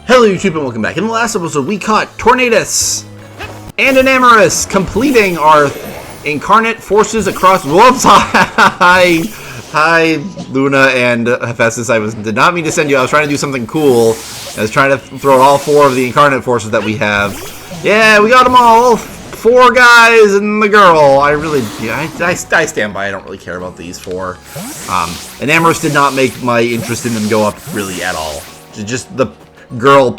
Hello YouTube and welcome back. In the last episode we caught Tornadus and Enamorus, completing our incarnate forces across... Whoops! Hi, Luna and Hephaestus. Did not mean to send you. I was trying to do something cool. I was trying to throw out all 4 of the incarnate forces that we have. Yeah, we got them all. 4 guys and the girl. I stand by. I don't really care about these 4. Enamorus did not make my interest in them go up really at all. Just the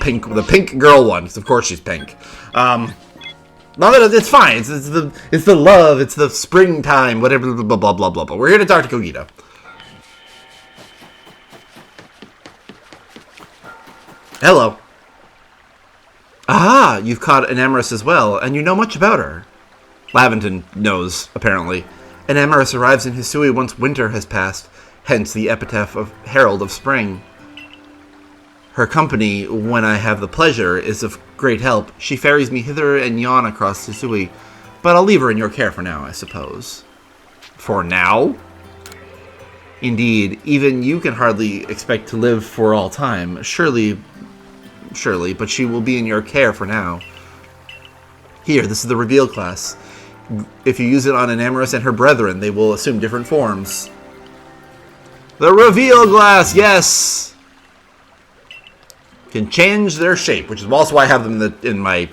pink girl one. Of course she's pink. It's fine. It's the love. It's the springtime. Whatever. Blah blah blah blah blah. We're here to talk to Kogita. Hello. Ah, you've caught Enamorus as well, and you know much about her. Laventon knows, apparently. Enamorus arrives in Hisui once winter has passed, hence the epitaph of Herald of Spring. Her company, when I have the pleasure, is of great help. She ferries me hither and yon across Hisui, but I'll leave her in your care for now, I suppose. For now? Indeed, even you can hardly expect to live for all time. Surely, but she will be in your care for now. Here, this is the reveal class. If you use it on Enamorus and her brethren, they will assume different forms. The reveal glass, yes! Can change their shape, which is also why I have them in my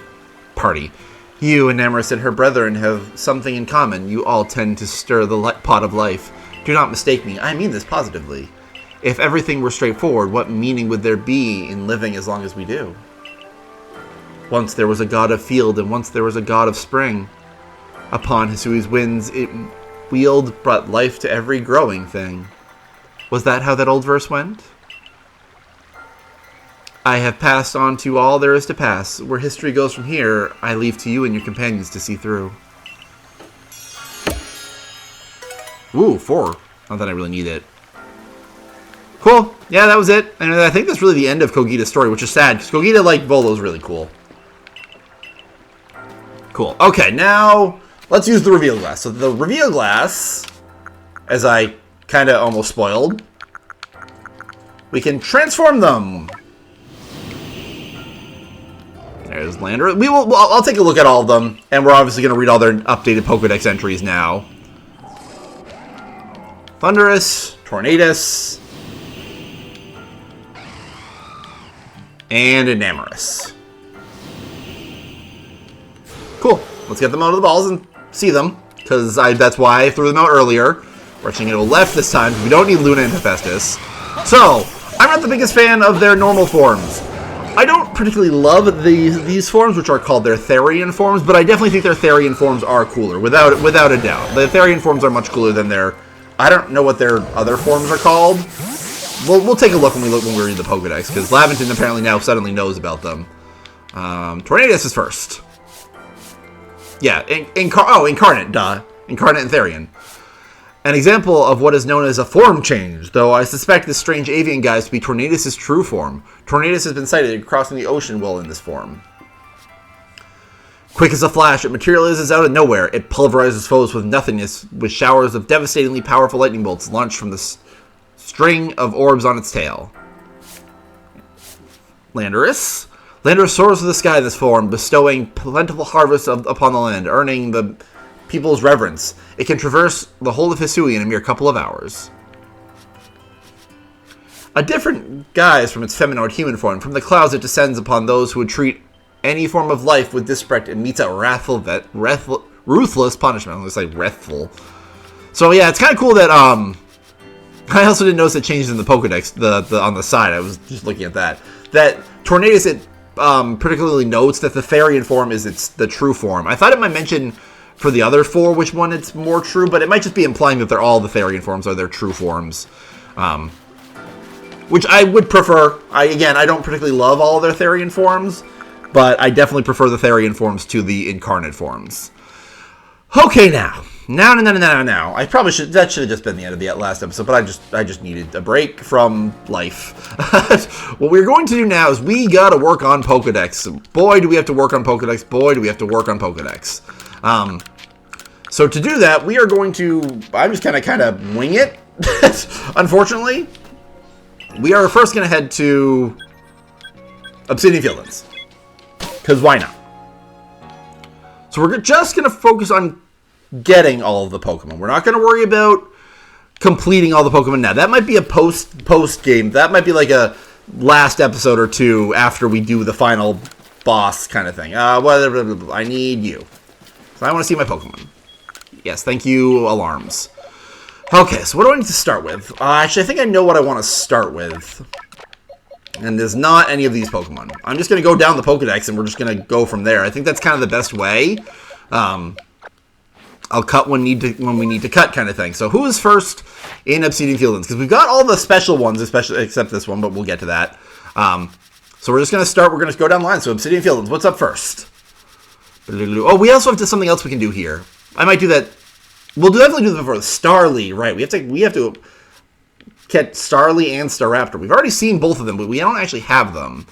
party. You, Enamorus, and her brethren have something in common. You all tend to stir the pot of life. Do not mistake me. I mean this positively. If everything were straightforward, what meaning would there be in living as long as we do? Once there was a god of field, and once there was a god of spring. Upon Hisui's winds, it brought life to every growing thing. Was that how that old verse went? I have passed on to all there is to pass. Where history goes from here, I leave to you and your companions to see through. Ooh, 4. Not that I really need it. Cool. Yeah, that was it. And I think that's really the end of Kogita's story, which is sad, because Kogita, like Volo's, really cool. Cool. Okay, now let's use the reveal glass. So the reveal glass, as I kind of almost spoiled, we can transform them. There's Lander. I'll take a look at all of them, and we're obviously going to read all their updated Pokedex entries now. Thundurus, Tornadus, and Enamorus. Cool. Let's get them out of the balls and see them, because that's why I threw them out earlier. We're actually going to go left this time, because we don't need Luna and Hephaestus. So, I'm not the biggest fan of their normal forms. I don't particularly love these forms, which are called their Therian forms, but I definitely think their Therian forms are cooler, without a doubt. The Therian forms are much cooler than their... I don't know what their other forms are called. We'll take a look when we read the Pokedex, because Laventon apparently now suddenly knows about them. Tornadus is first. Yeah, Incarnate, duh. Incarnate and Therian. An example of what is known as a form change, though I suspect this strange avian guy to be Tornadus' true form. Tornadus has been sighted crossing the ocean while in this form. Quick as a flash, it materializes out of nowhere. It pulverizes foes with nothingness, with showers of devastatingly powerful lightning bolts launched from the string of orbs on its tail. Landorus? Landorus soars to the sky in this form, bestowing plentiful harvests upon the land, earning the people's reverence. It can traverse the whole of Hisui in a mere couple of hours. A different guise from its feminine or human form. From the clouds it descends upon those who would treat any form of life with disrespect and meets a ruthless punishment. I'm going to say wrathful. So yeah, it's kind of cool that, I also didn't notice it changed in the Pokedex, on the side. I was just looking at that. That Tornadus, it particularly notes that the Therian form is the true form. I thought it might mention for the other 4 which one it's more true, but it might just be implying that all the Therian forms are their true forms. Which I would prefer. I don't particularly love all of their Therian forms, but I definitely prefer the Therian forms to the incarnate forms. Okay, now. I probably that should have just been the end of the last episode, but I just needed a break from life. What we're going to do now is we gotta work on Pokedex. Boy, do we have to work on Pokedex. Boy, do we have to work on Pokedex. So to do that, we are going to... I'm just kind of wing it, unfortunately. We are first going to head to Obsidian Fieldlands. Because why not? So we're just going to focus on getting all of the Pokemon. We're not going to worry about completing all the Pokemon now. That might be a post game. That might be like a last episode or two after we do the final boss kind of thing. I need you. So I want to see my Pokemon. Yes, thank you, alarms. Okay, so what do I need to start with? Actually, I think I know what I want to start with. And there's not any of these Pokemon. I'm just going to go down the Pokedex and we're just going to go from there. I think that's kind of the best way. I'll cut when we need to cut kind of thing. So who is first in Obsidian Fieldlands? Because we've got all the special ones, especially except this one, but we'll get to that. So we're just going to start. We're going to go down the line. So Obsidian Fieldlands, what's up first? Oh, we also have something else we can do here. I might do that. We'll definitely do that for Starly, right? We have to get Starly and Staraptor. We've already seen both of them, but we don't actually have them.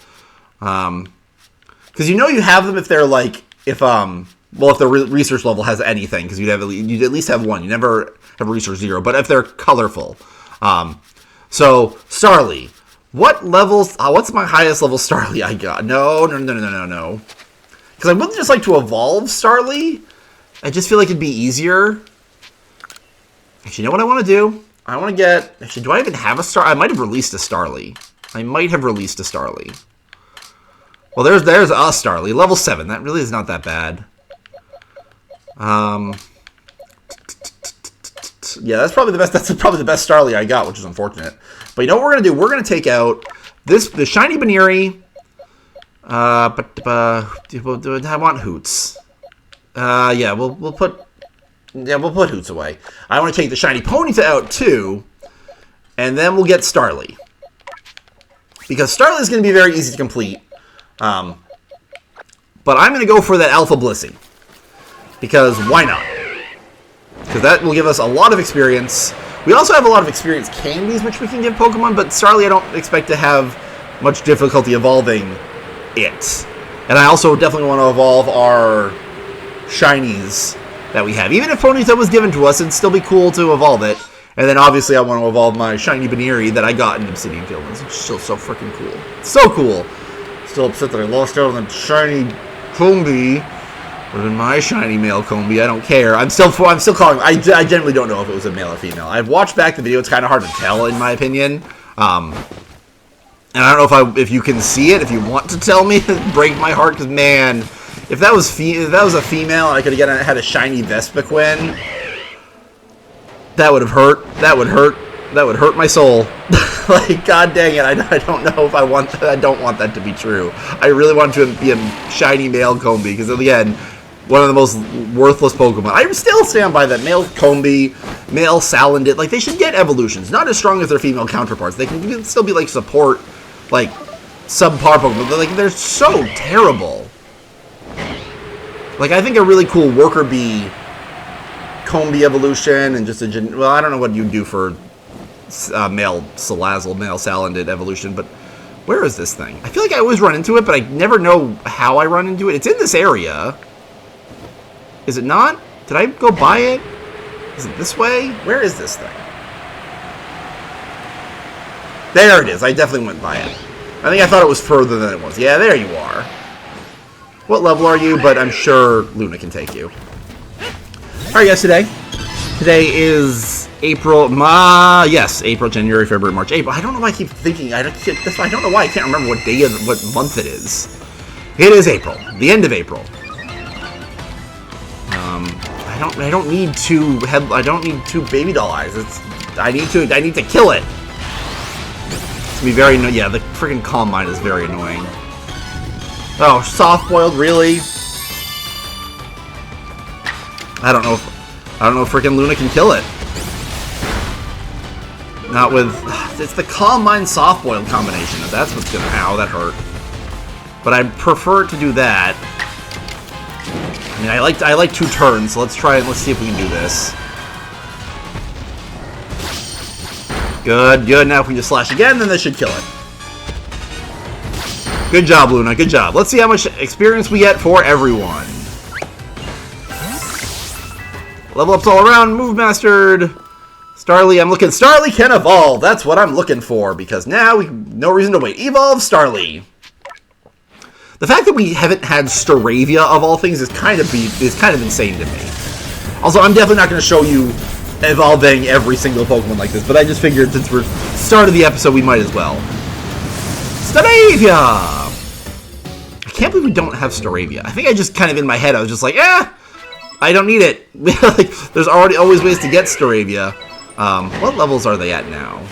Because you have them if they're like, if the research level has anything, because you'd at least have one. You never have research 0, but if they're colorful. So Starly, what levels? What's my highest level Starly I got? No. Because I would just like to evolve Starly. I just feel like it'd be easier. Actually, you know what I want to do? I want to get... Actually, do I even have a Star? I might have released a Starly. Well, there's a Starly. Level 7. That really is not that bad. Yeah, that's probably the best. That's probably the best Starly I got, which is unfortunate. But you know what we're gonna do? We're gonna take out the shiny Baneri. But I want Hoots. Yeah, we'll put Hoots away. I want to take the shiny Ponyta out too, and then we'll get Starly, because Starly is going to be very easy to complete. But I'm going to go for that Alpha Blissey, because why not? Because that will give us a lot of experience. We also have a lot of experience candies which we can give Pokemon, but Starly I don't expect to have much difficulty evolving it. And I also definitely want to evolve our shinies that we have. Even if Ponyta was given to us, it'd still be cool to evolve it. And then obviously I want to evolve my shiny Baneri that I got in Obsidian Fieldlands. It's still so freaking cool. So cool. Still upset that I lost out on the shiny Combee. But in my shiny male Combee, I don't care. I'm still calling. I genuinely don't know if it was a male or female. I've watched back the video. It's kind of hard to tell, in my opinion. And I don't know if you can see it. If you want to tell me, break my heart. Because man, if that was a female, and I could have had a shiny Vespiquen, that would have hurt. That would hurt my soul. Like, god dang it, I don't know if I don't want that to be true. I really want to be a shiny male Combee, because again, one of the most worthless Pokemon. I still stand by that. Male Combee, male Salandit, like, they should get evolutions. Not as strong as their female counterparts. They can still be, like, support, like, subpar Pokemon. But, like, they're so terrible. Like, I think a really cool Worker Bee Combee evolution, and just well, I don't know what you do for male Salazzle, male Salandit evolution, but where is this thing? I feel like I always run into it, but I never know how I run into it. It's in this area. Is it not? Did I go by it? Is it this way? Where is this thing? There it is. I definitely went by it. I think I thought it was further than it was. Yeah, there you are. What level are you? But I'm sure Luna can take you. Alright guys, today is April, April, January, February, March, April. I don't know why I keep thinking, I don't know why I can't remember what month it is. It is April, the end of April. I don't need two baby doll eyes. I need to kill it. It's gonna be very annoying. Yeah, the freaking Calm Mind is very annoying. Oh, soft boiled, really? I don't know if freaking Luna can kill it. Not with... It's the Calm Mind Soft Boiled combination. That's what's gonna... Ow, that hurt. But I prefer to do that. I mean, I like 2 turns, so let's try it. Let's see if we can do this. Good, good. Now if we just slash again, then this should kill it. Good job, Luna. Good job. Let's see how much experience we get for everyone. Level ups all around. Move mastered. Starly, Starly can evolve. That's what I'm looking for, because now no reason to wait. Evolve Starly. The fact that we haven't had Staravia, of all things, is kind of insane to me. Also, I'm definitely not going to show you evolving every single Pokemon like this, but I just figured since we're started the episode, we might as well. Staravia! I can't believe we don't have Staravia. I think I just kind of in my head, I was just like, I don't need it. Like, there's always ways to get Staravia. What levels are they at now?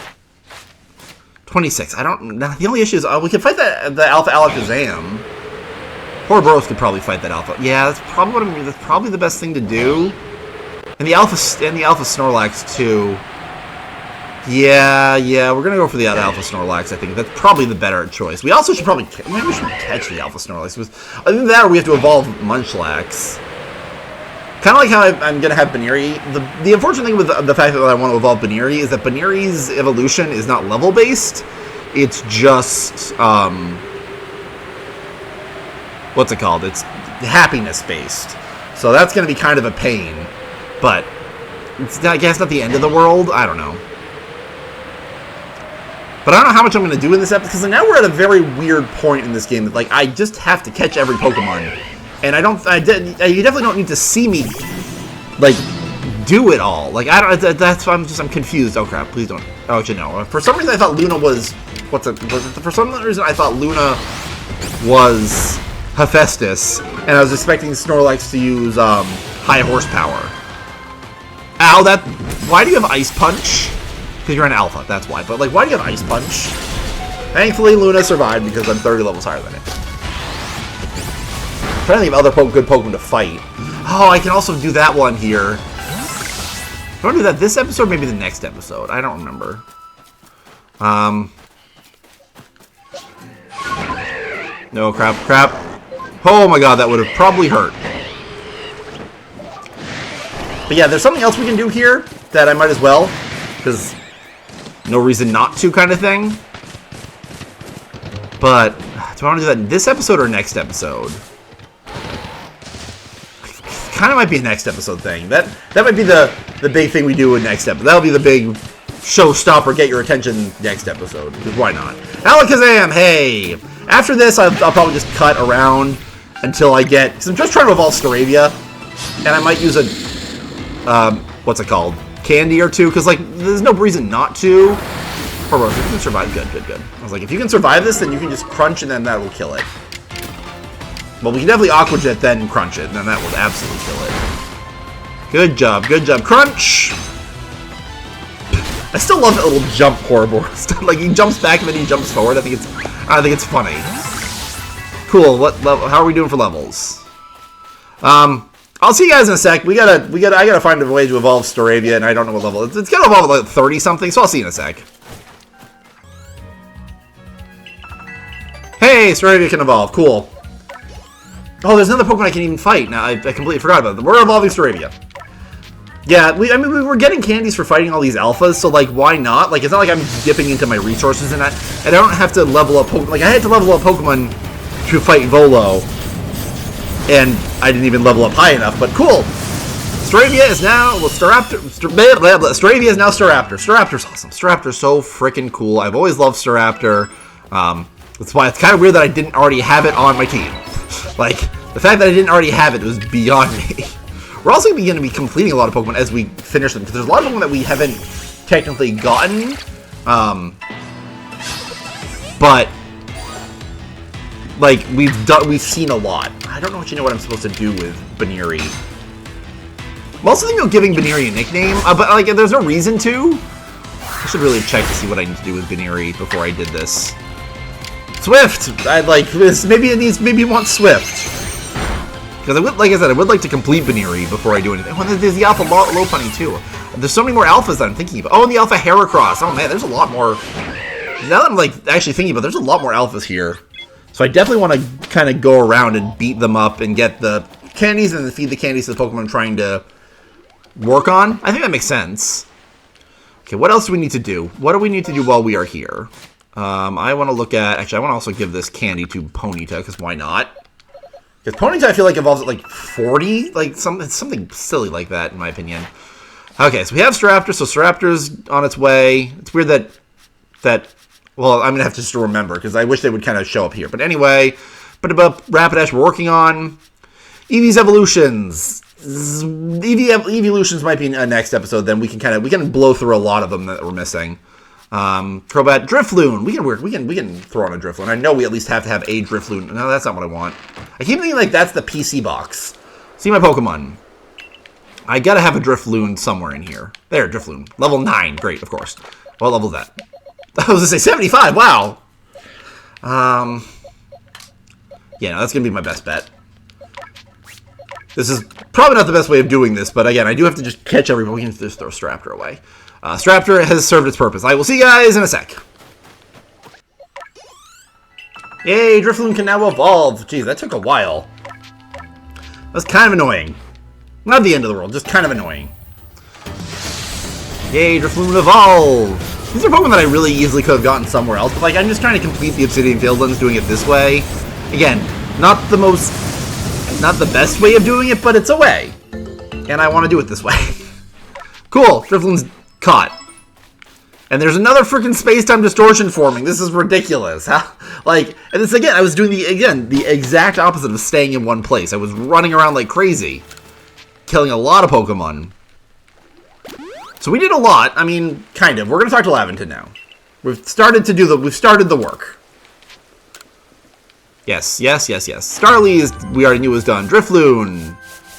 26. The only issue is we can fight the Alpha Alakazam. Ouroboros could probably fight that Alpha. Yeah, that's probably the best thing to do. And the Alpha Snorlax too. Yeah, we're gonna go for the Alpha Snorlax. I think that's probably the better choice. We also should probably maybe we should catch the Alpha Snorlax. Other than that, or we have to evolve Munchlax. Kind of like how I'm going to have Baneri. The unfortunate thing with the fact that I want to evolve Baneri is that Baneri's evolution is not level-based. It's just, what's it called? It's happiness-based. So that's going to be kind of a pain. But, I guess not the end of the world. I don't know. But I don't know how much I'm going to do in this episode, because now we're at a very weird point in this game that, like, I just have to catch every Pokemon. And you definitely don't need to see me, like, do it all. Like, I'm confused. Oh, crap, please don't. Oh, actually, no. For some reason, I thought Luna was, for some reason, I thought Luna was Hephaestus, and I was expecting Snorlax to use, high horsepower. Ow, why do you have Ice Punch? Because you're an Alpha, that's why. But, like, why do you have Ice Punch? Thankfully, Luna survived because I'm 30 levels higher than it. I'm trying to think of other good Pokemon to fight. Oh, I can also do that one here. Do I want to do that this episode or maybe the next episode? I don't remember. No, crap. Oh my god, that would have probably hurt. But yeah, there's something else we can do here that I might as well. Because no reason not to kind of thing. But do I want to do that in this episode or next episode? Kind of might be a next episode thing. That might be the big thing we do in next episode. That'll be the big showstopper, get your attention next episode. Because why not? Alakazam, hey! After this, I'll probably just cut around until I get... Because I'm just trying to evolve Staravia. And I might use a... what's it called? Candy or two. Because, like, there's no reason not to. Ouroboros, if you can survive, good. I was like, if you can survive this, then you can just crunch and then that will kill it. Well, we can definitely Aqua Jet, then crunch it, and then that will absolutely kill it. Good job, crunch! I still love that little jump Ouroboros. Like, he jumps back and then he jumps forward. I think it's funny. Cool, how are we doing for levels? I'll see you guys in a sec. I gotta find a way to evolve Staravia, and I don't know what level. It's gonna evolve at like 30-something, so I'll see you in a sec. Hey, Staravia can evolve, cool. Oh, there's another Pokemon I can't even fight. Now, I completely forgot about them. We're evolving Staravia. Yeah, we were getting candies for fighting all these alphas, so, like, why not? Like, it's not like I'm dipping into my resources and I don't have to level up Pokemon. Like, I had to level up Pokemon to fight Volo, and I didn't even level up high enough, but cool. Staravia is now, Staravia is now Staraptor. Staraptor's awesome. Staraptor's so freaking cool. I've always loved Staraptor. That's why it's kind of weird that I didn't already have it on my team. Like, the fact that I didn't already have it was beyond me. We're also going to be completing a lot of Pokemon as we finish them, because there's a lot of Pokemon that we haven't technically gotten. But, like, we've seen a lot. I don't know what I'm supposed to do with Baneri. I'm also thinking of giving Baneri a nickname, but, like, there's no reason to. I should really check to see what I need to do with Baneri before I did this. Swift! I'd like this. Maybe it wants Swift. Because like I said, I would like to complete Baneri before I do anything. Oh, there's the Alpha Lopunny too. There's so many more Alphas that I'm thinking about. Oh, and the Alpha Heracross. Oh man, there's a lot more. Now that I'm like actually thinking about it, there's a lot more Alphas here. So I definitely want to kind of go around and beat them up and get the candies and then feed the candies to the Pokemon I'm trying to work on. I think that makes sense. Okay, what else do we need to do? What do we need to do while we are here? I want to look at... Actually, I want to also give this candy to Ponyta, because why not? Because Ponyta, I feel like, evolves at, like, 40? Like, something silly like that, in my opinion. Okay, so we have Staraptor, so Staraptor's on its way. It's weird that... Well, I'm going to have to just remember, because I wish they would kind of show up here. But anyway, But about Rapidash we're working on. Eevee's evolutions. Eeveelutions might be a next episode. Then we can blow through a lot of them that we're missing. Crobat, Drifloon. We can throw on a Drifloon. I know we at least have to have a Drifloon. No, that's not what I want. I keep thinking like that's the PC box. See my Pokemon. I gotta have a Drifloon somewhere in here. There, Drifloon. Level 9. Great, of course. What level is that? I was gonna say 75. Wow. Yeah, no, that's gonna be my best bet. This is probably not the best way of doing this, but again, I do have to just catch everyone. We can just throw Straptor away. Straptor has served its purpose. I will see you guys in a sec. Yay, Drifloon can now evolve. Jeez, that took a while. That's kind of annoying. Not the end of the world, just kind of annoying. Yay, Drifloon evolve. These are Pokemon that I really easily could have gotten somewhere else, but like I'm just trying to complete the Obsidian Fieldlands doing it this way. Again, not the best way of doing it, but it's a way. And I want to do it this way. Cool, Drifloon's caught. And there's another freaking space-time distortion forming. This is ridiculous. Huh? Like, and this again, I was doing the exact opposite of staying in one place. I was running around like crazy, killing a lot of Pokemon. So we did a lot. I mean, kind of. We're gonna talk to Laventon now. We've started the work. Yes. Starly we already knew was done. Drifloon.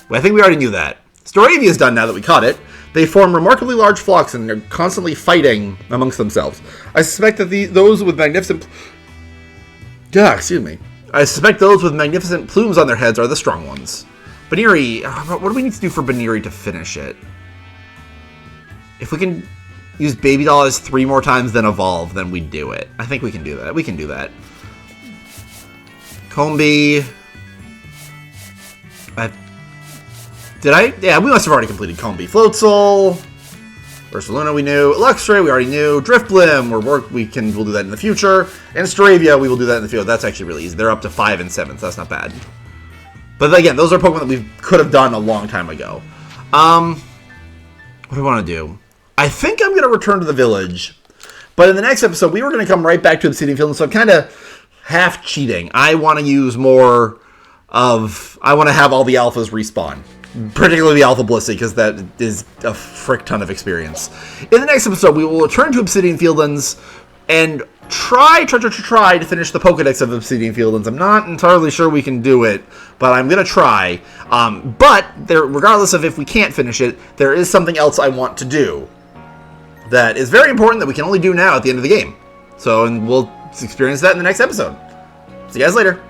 Well, I think we already knew that. Staravia is done now that we caught it. They form remarkably large flocks and they're constantly fighting amongst themselves. I suspect that those with magnificent... I suspect those with magnificent plumes on their heads are the strong ones. Baniri, what do we need to do for Baniri to finish it? If we can use Baby Dollars 3 more times than evolve, then we do it. I think we can do that. We can do that. Combi... Did I? Yeah, we must have already completed Combi. Floatzel. Ursaluna we knew. Luxray we already knew. Drifblim, we'll do that in the future. And Staravia, we will do that in the field. That's actually really easy. They're up to 5 and 7, so that's not bad. But again, those are Pokemon that we could have done a long time ago. What do I want to do? I think I'm going to return to the village. But in the next episode, we were going to come right back to Obsidian Field, so I'm kind of half cheating. I want to use more of... I want to have all the alphas respawn. Particularly Alpha Blissey, because that is a frick ton of experience. In the next episode, we will return to Obsidian Fieldlands and try to finish the Pokedex of Obsidian Fieldlands. I'm not entirely sure we can do it, but I'm going to try. But regardless of if we can't finish it, there is something else I want to do that is very important that we can only do now at the end of the game. So, and we'll experience that in the next episode. See you guys later.